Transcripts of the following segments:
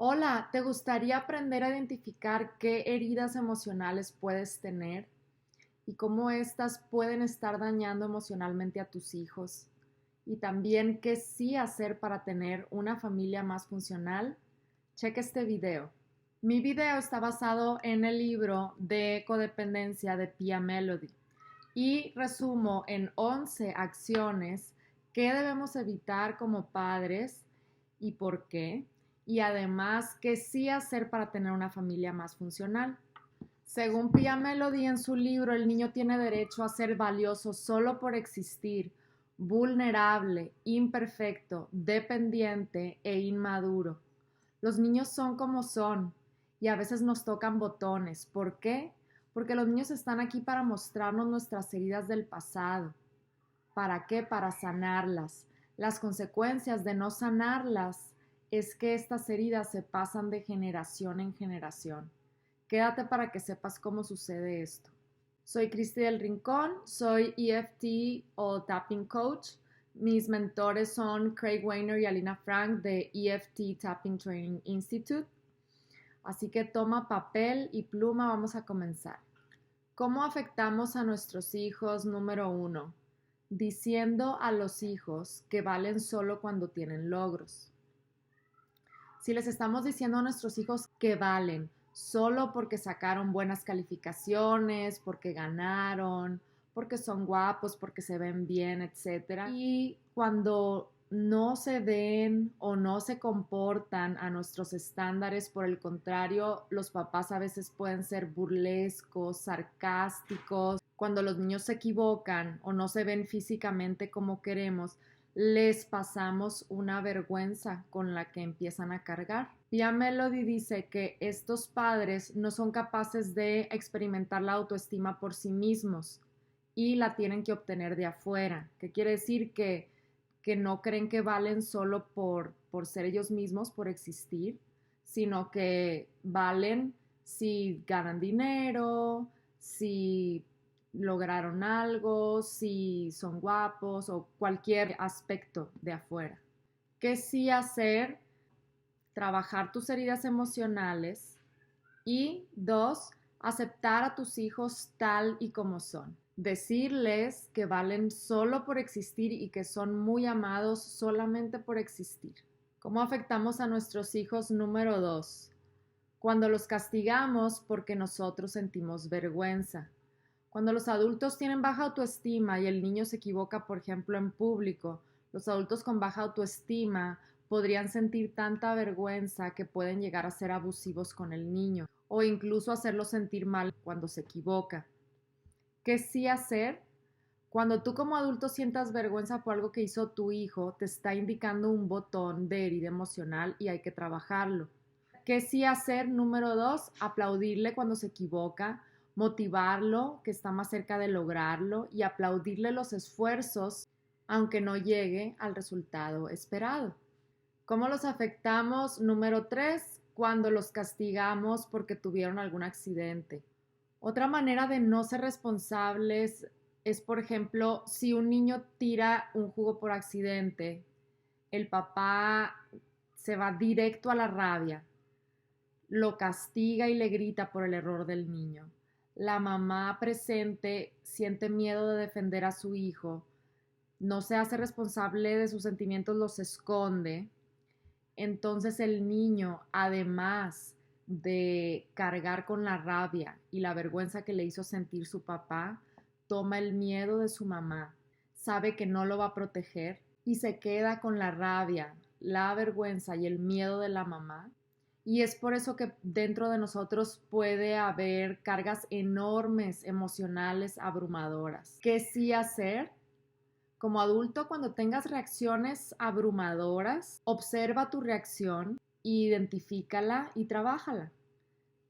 Hola, ¿te gustaría aprender a identificar qué heridas emocionales puedes tener y cómo éstas pueden estar dañando emocionalmente a tus hijos? Y también qué sí hacer para tener una familia más funcional. Checa este video. Mi video está basado en el libro de codependencia de Pia Melody y resumo en 11 acciones que debemos evitar como padres y por qué, y además qué sí hacer para tener una familia más funcional. Según Pia Melody en su libro, el niño tiene derecho a ser valioso solo por existir, vulnerable, imperfecto, dependiente e inmaduro. Los niños son como son y a veces nos tocan botones. ¿Por qué? Porque los niños están aquí para mostrarnos nuestras heridas del pasado. ¿Para qué? Para sanarlas. Las consecuencias de no sanarlas es que estas heridas se pasan de generación en generación. Quédate para que sepas cómo sucede esto. Soy Cristi del Rincón, soy EFT o Tapping Coach. Mis mentores son Craig Weiner y Alina Frank de EFT Tapping Training Institute. Así que toma papel y pluma, vamos a comenzar. ¿Cómo afectamos a nuestros hijos? Número 1. Diciendo a los hijos que valen solo cuando tienen logros. Si les estamos diciendo a nuestros hijos que valen solo porque sacaron buenas calificaciones, porque ganaron, porque son guapos, porque se ven bien, etcétera, y cuando no se ven o no se comportan a nuestros estándares, por el contrario, los papás a veces pueden ser burlescos, sarcásticos. Cuando los niños se equivocan o no se ven físicamente como queremos, les pasamos una vergüenza con la que empiezan a cargar. Pia Melody dice que estos padres no son capaces de experimentar la autoestima por sí mismos y la tienen que obtener de afuera, que quiere decir que no creen que valen solo por ser ellos mismos, por existir, sino que valen si ganan dinero, si lograron algo, si son guapos o cualquier aspecto de afuera. ¿Qué sí hacer? Trabajar tus heridas emocionales y 2, aceptar a tus hijos tal y como son. Decirles que valen solo por existir y que son muy amados solamente por existir. ¿Cómo afectamos a nuestros hijos? Número 2. Cuando los castigamos porque nosotros sentimos vergüenza. Cuando los adultos tienen baja autoestima y el niño se equivoca, por ejemplo, en público, los adultos con baja autoestima podrían sentir tanta vergüenza que pueden llegar a ser abusivos con el niño o incluso hacerlo sentir mal cuando se equivoca. ¿Qué sí hacer? Cuando tú como adulto sientas vergüenza por algo que hizo tu hijo, te está indicando un botón de herida emocional y hay que trabajarlo. ¿Qué sí hacer? Número 2, aplaudirle cuando se equivoca, motivarlo, que está más cerca de lograrlo, y aplaudirle los esfuerzos, aunque no llegue al resultado esperado. ¿Cómo los afectamos? Número 3, cuando los castigamos porque tuvieron algún accidente. Otra manera de no ser responsables es, por ejemplo, si un niño tira un jugo por accidente, el papá se va directo a la rabia, lo castiga y le grita por el error del niño. La mamá presente siente miedo de defender a su hijo, no se hace responsable de sus sentimientos, los esconde. Entonces el niño, además de cargar con la rabia y la vergüenza que le hizo sentir su papá, toma el miedo de su mamá, sabe que no lo va a proteger y se queda con la rabia, la vergüenza y el miedo de la mamá. Y es por eso que dentro de nosotros puede haber cargas enormes, emocionales, abrumadoras. ¿Qué sí hacer? Como adulto, cuando tengas reacciones abrumadoras, observa tu reacción, identifícala y trabájala.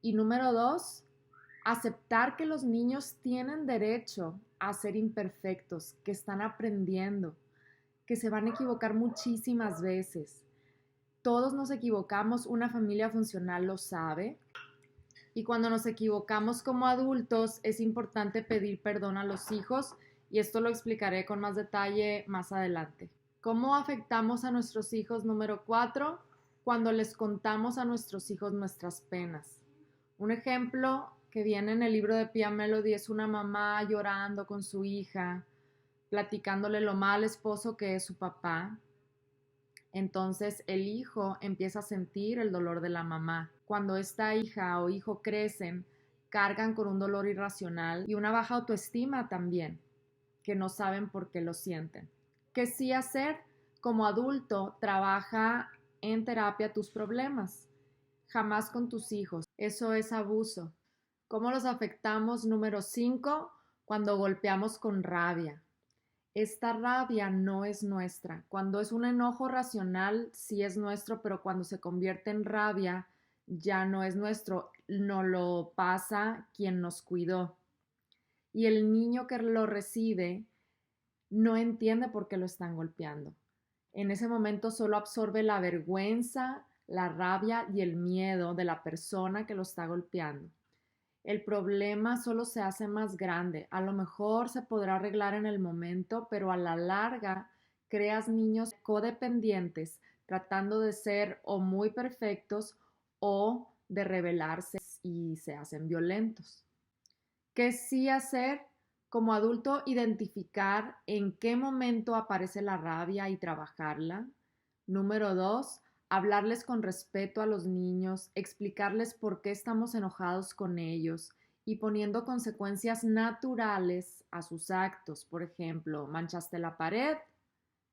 Y número 2, aceptar que los niños tienen derecho a ser imperfectos, que están aprendiendo, que se van a equivocar muchísimas veces. Todos nos equivocamos, una familia funcional lo sabe. Y cuando nos equivocamos como adultos, es importante pedir perdón a los hijos y esto lo explicaré con más detalle más adelante. ¿Cómo afectamos a nuestros hijos? Número 4, cuando les contamos a nuestros hijos nuestras penas. Un ejemplo que viene en el libro de Pia Mellody es una mamá llorando con su hija, platicándole lo mal esposo que es su papá. Entonces el hijo empieza a sentir el dolor de la mamá. Cuando esta hija o hijo crecen, cargan con un dolor irracional y una baja autoestima también, que no saben por qué lo sienten. ¿Qué sí hacer? Como adulto, trabaja en terapia tus problemas, jamás con tus hijos. Eso es abuso. ¿Cómo los afectamos? Número 5, cuando golpeamos con rabia. Esta rabia no es nuestra. Cuando es un enojo racional, sí es nuestro, pero cuando se convierte en rabia, ya no es nuestro. No lo pasa quien nos cuidó. Y el niño que lo recibe no entiende por qué lo están golpeando. En ese momento solo absorbe la vergüenza, la rabia y el miedo de la persona que lo está golpeando. El problema solo se hace más grande. A lo mejor se podrá arreglar en el momento, pero a la larga creas niños codependientes, tratando de ser o muy perfectos o de rebelarse y se hacen violentos. ¿Qué sí hacer? Como adulto, identificar en qué momento aparece la rabia y trabajarla. Número 2, hablarles con respeto a los niños, explicarles por qué estamos enojados con ellos y poniendo consecuencias naturales a sus actos. Por ejemplo, manchaste la pared,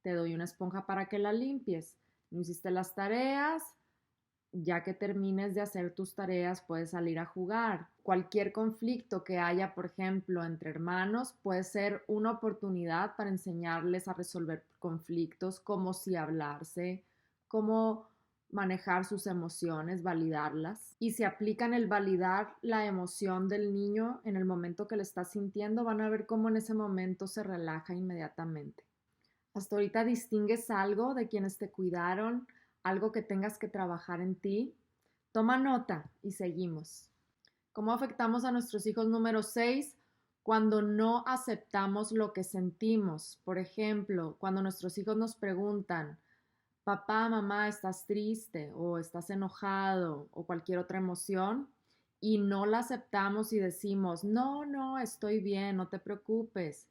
te doy una esponja para que la limpies. No hiciste las tareas, ya que termines de hacer tus tareas, puedes salir a jugar. Cualquier conflicto que haya, por ejemplo, entre hermanos, puede ser una oportunidad para enseñarles a resolver conflictos, cómo si hablarse, cómo manejar sus emociones, validarlas. Y si aplican el validar la emoción del niño en el momento que le está sintiendo, van a ver cómo en ese momento se relaja inmediatamente. ¿Hasta ahorita distingues algo de quienes te cuidaron? ¿Algo que tengas que trabajar en ti? Toma nota y seguimos. ¿Cómo afectamos a nuestros hijos? Número 6, cuando no aceptamos lo que sentimos. Por ejemplo, cuando nuestros hijos nos preguntan, papá, mamá, ¿estás triste o estás enojado o cualquier otra emoción? Y no la aceptamos y decimos, no, no, estoy bien, no te preocupes.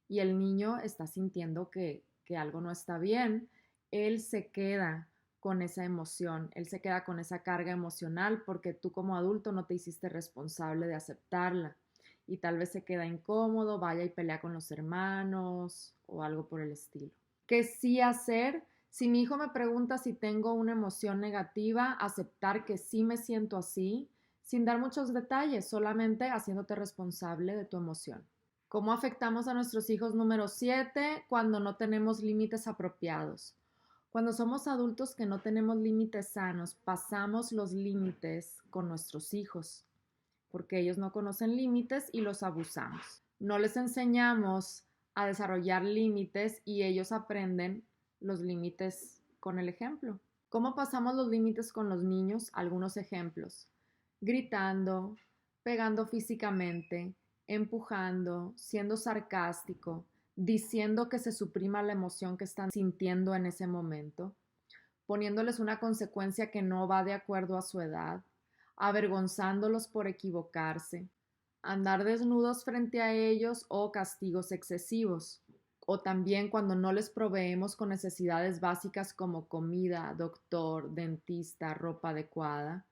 Y el niño está sintiendo que algo no está bien, él se queda con esa emoción, él se queda con esa carga emocional porque tú como adulto no te hiciste responsable de aceptarla y tal vez se queda incómodo, vaya y pelea con los hermanos o algo por el estilo. ¿Qué sí hacer? Si mi hijo me pregunta si tengo una emoción negativa, aceptar que sí me siento así, sin dar muchos detalles, solamente haciéndote responsable de tu emoción. ¿Cómo afectamos a nuestros hijos? Número 7, cuando no tenemos límites apropiados. Cuando somos adultos que no tenemos límites sanos, pasamos los límites con nuestros hijos, porque ellos no conocen límites y los abusamos. No les enseñamos a desarrollar límites y ellos aprenden los límites con el ejemplo. ¿Cómo pasamos los límites con los niños? Algunos ejemplos. Gritando, pegando físicamente, empujando, siendo sarcástico, diciendo que se suprima la emoción que están sintiendo en ese momento, poniéndoles una consecuencia que no va de acuerdo a su edad, avergonzándolos por equivocarse, andar desnudos frente a ellos o castigos excesivos, o también cuando no les proveemos con necesidades básicas como comida, doctor, dentista, ropa adecuada.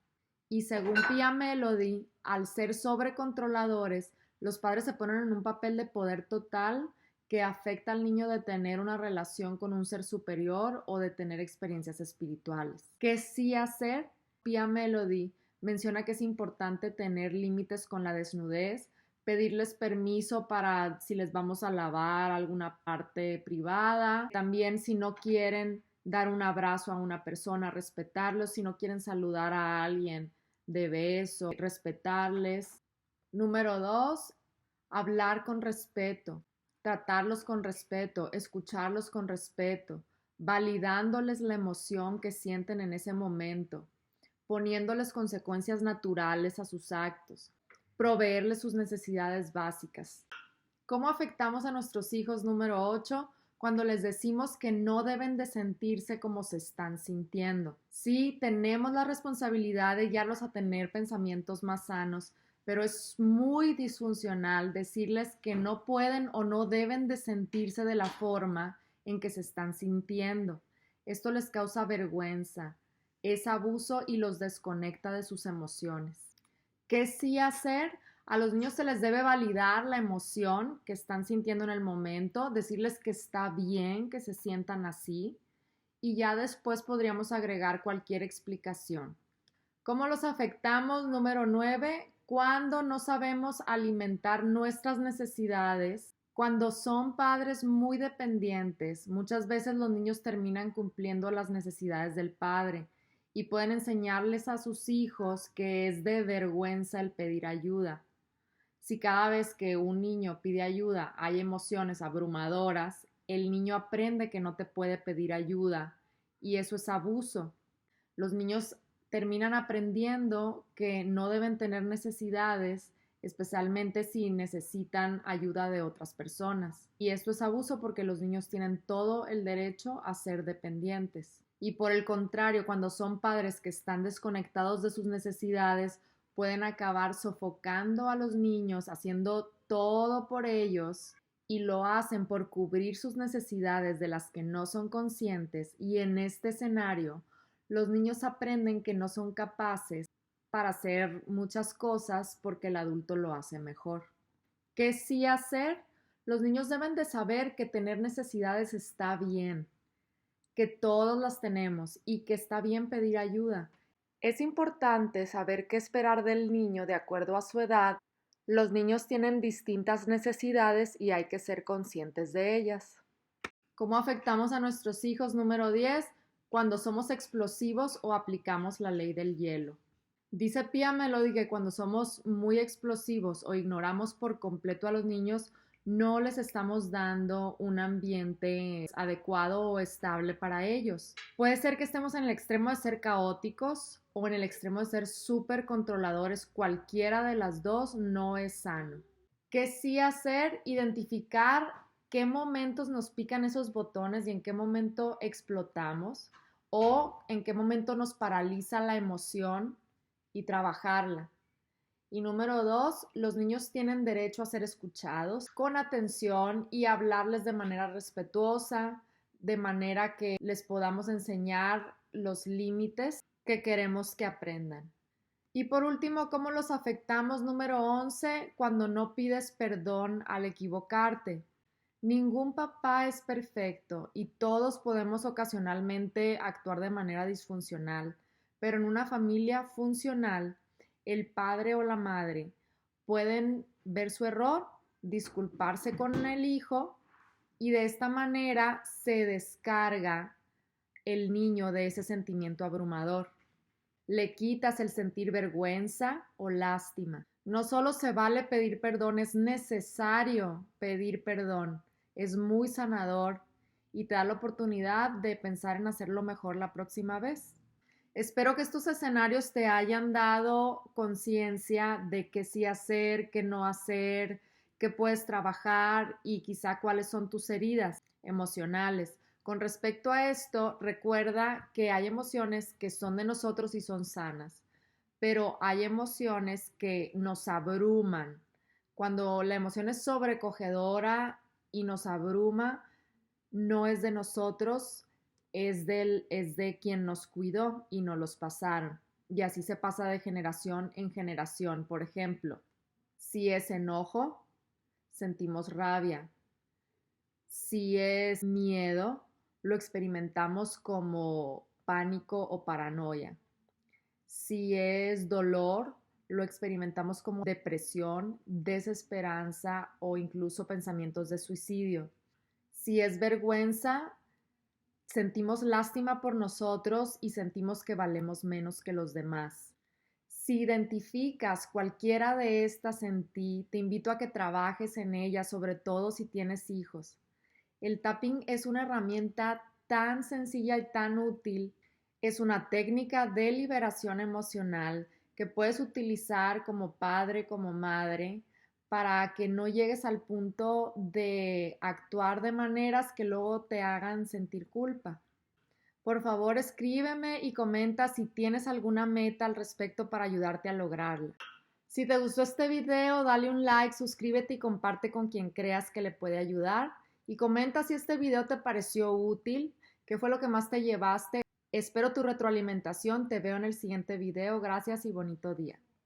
Y según Pia Mellody, al ser sobrecontroladores, los padres se ponen en un papel de poder total que afecta al niño de tener una relación con un ser superior o de tener experiencias espirituales. ¿Qué sí hacer? Pia Mellody menciona que es importante tener límites con la desnudez, pedirles permiso para si les vamos a lavar alguna parte privada, también si no quieren dar un abrazo a una persona, respetarlos, si no quieren saludar a alguien de beso, respetarles. Número 2, hablar con respeto, tratarlos con respeto, escucharlos con respeto, validándoles la emoción que sienten en ese momento, poniéndoles consecuencias naturales a sus actos, proveerles sus necesidades básicas. ¿Cómo afectamos a nuestros hijos? Número 8, cuando les decimos que no deben de sentirse como se están sintiendo. Sí, tenemos la responsabilidad de guiarlos a tener pensamientos más sanos, pero es muy disfuncional decirles que no pueden o no deben de sentirse de la forma en que se están sintiendo. Esto les causa vergüenza, es abuso y los desconecta de sus emociones. ¿Qué sí hacer? A los niños se les debe validar la emoción que están sintiendo en el momento, decirles que está bien que se sientan así y ya después podríamos agregar cualquier explicación. ¿Cómo los afectamos? Número 9, cuando no sabemos alimentar nuestras necesidades. Cuando son padres muy dependientes, muchas veces los niños terminan cumpliendo las necesidades del padre y pueden enseñarles a sus hijos que es de vergüenza el pedir ayuda. Si cada vez que un niño pide ayuda hay emociones abrumadoras, el niño aprende que no te puede pedir ayuda y eso es abuso. Los niños terminan aprendiendo que no deben tener necesidades, especialmente si necesitan ayuda de otras personas. Y esto es abuso porque los niños tienen todo el derecho a ser dependientes. Y por el contrario, cuando son padres que están desconectados de sus necesidades, pueden acabar sofocando a los niños, haciendo todo por ellos y lo hacen por cubrir sus necesidades de las que no son conscientes y en este escenario los niños aprenden que no son capaces para hacer muchas cosas porque el adulto lo hace mejor. ¿Qué sí hacer? Los niños deben de saber que tener necesidades está bien, que todos las tenemos y que está bien pedir ayuda. Es importante saber qué esperar del niño de acuerdo a su edad. Los niños tienen distintas necesidades y hay que ser conscientes de ellas. ¿Cómo afectamos a nuestros hijos? Número 10, cuando somos explosivos o aplicamos la ley del hielo. Dice Pia Melody que cuando somos muy explosivos o ignoramos por completo a los niños, no les estamos dando un ambiente adecuado o estable para ellos. Puede ser que estemos en el extremo de ser caóticos o en el extremo de ser súper controladores. Cualquiera de las dos no es sano. ¿Qué sí hacer? Identificar qué momentos nos pican esos botones y en qué momento explotamos o en qué momento nos paraliza la emoción y trabajarla. Y número 2, los niños tienen derecho a ser escuchados con atención y hablarles de manera respetuosa, de manera que les podamos enseñar los límites que queremos que aprendan. Y por último, ¿cómo los afectamos? Número 11, cuando no pides perdón al equivocarte. Ningún papá es perfecto y todos podemos ocasionalmente actuar de manera disfuncional, pero en una familia funcional, el padre o la madre pueden ver su error, disculparse con el hijo y de esta manera se descarga el niño de ese sentimiento abrumador. Le quitas el sentir vergüenza o lástima. No solo se vale pedir perdón, es necesario pedir perdón. Es muy sanador y te da la oportunidad de pensar en hacerlo mejor la próxima vez. Espero que estos escenarios te hayan dado conciencia de qué sí hacer, qué no hacer, qué puedes trabajar y quizá cuáles son tus heridas emocionales. Con respecto a esto, recuerda que hay emociones que son de nosotros y son sanas, pero hay emociones que nos abruman. Cuando la emoción es sobrecogedora y nos abruma, no es de nosotros, es de quien nos cuidó y nos los pasaron. Y así se pasa de generación en generación. Por ejemplo, si es enojo, sentimos rabia. Si es miedo, lo experimentamos como pánico o paranoia. Si es dolor, lo experimentamos como depresión, desesperanza o incluso pensamientos de suicidio. Si es vergüenza, sentimos lástima por nosotros y sentimos que valemos menos que los demás. Si identificas cualquiera de estas en ti, te invito a que trabajes en ellas, sobre todo si tienes hijos. El tapping es una herramienta tan sencilla y tan útil. Es una técnica de liberación emocional que puedes utilizar como padre, como madre, para que no llegues al punto de actuar de maneras que luego te hagan sentir culpa. Por favor, escríbeme y comenta si tienes alguna meta al respecto para ayudarte a lograrla. Si te gustó este video, dale un like, suscríbete y comparte con quien creas que le puede ayudar. Y comenta si este video te pareció útil, qué fue lo que más te llevaste. Espero tu retroalimentación. Te veo en el siguiente video. Gracias y bonito día.